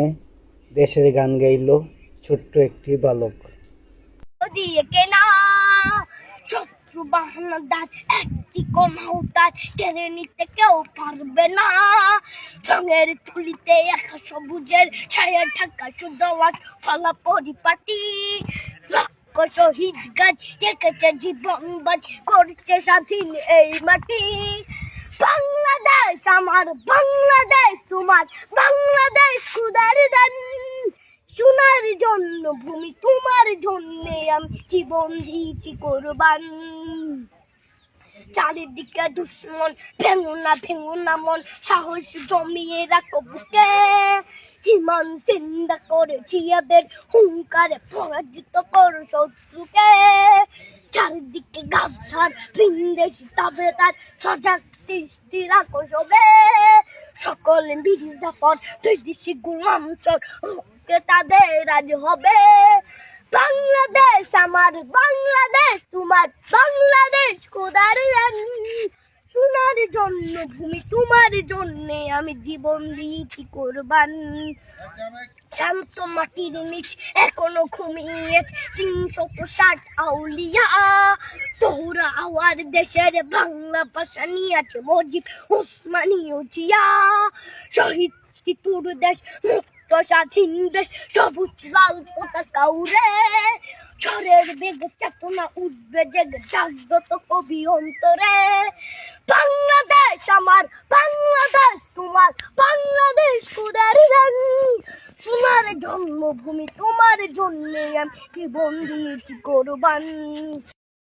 গানে দেশের গান গাইল ছোট্ট একটি বালক। দিয়ে কেনা শত্রু বাহানাদার একটি কোনাও তার কেড়ে নিতে কেউ পারবে না। রঙের তুলিতে একা সবুজের ছায়া ঢাকা সুদলাস ফলা পরিপাটি। লক্ষ শহীদ গাছ দেখেছে জীবন বাজ করছে স্বাধীন এই মাটি। বাংলাদেশ আমার, বাংলাদেশ তোমার, বাংলাদেশ খুদার দান। সোনার জন্য ভূমি তোমার জন্যে আমি জীবন দিয়েছি কোরবান। চারিদিকে দুশ্মন, ভেঙো না মন, সাহস জমিয়ে রাখো বুকে। ইমান জিন্দা করে জিয়াদের হুঙ্কারে পরাজিত করো শত্রুকে। চারিদিকে গাদ্দার ভিনদেশি তাবেদার সজাগ দৃষ্টি রাখো সবে। সকলে মির্জাফর বিদেশি গোলাম চোর রুখতে তাদের আজ হবে। বাংলাদেশ আমার, বাংলাদেশ তোমার, বাংলাদেশ খোদার দান। সোনার জন্য ভূমি তোমার জন্যে আমি জীবন দিয়েছি কোরবান। শান্ত মাটির নিচ এখনো ঘুমিয়ে ৩৬০ আউলিয়া। সোহরা আওয়ার দেশের বাংলা ভাষা নিয়েছে মজিদ ওসমানীয় জিয়া। শহীদ তোর দেশ মুক্ত স্বাধীন দেশ, সবুজ লাল পতাকা উড়ে। ঝড়ের বেগে চেতনা উঠবে জেগে জাগ্রত কবি অন্তরে। বাংলাদেশ আমার, বাংলাদেশ তোমার, বাংলাদেশ খোদার দান। সোনার জন্মভূমি তোমার জন্যে আমি জীবন দিয়েছি কোরবান।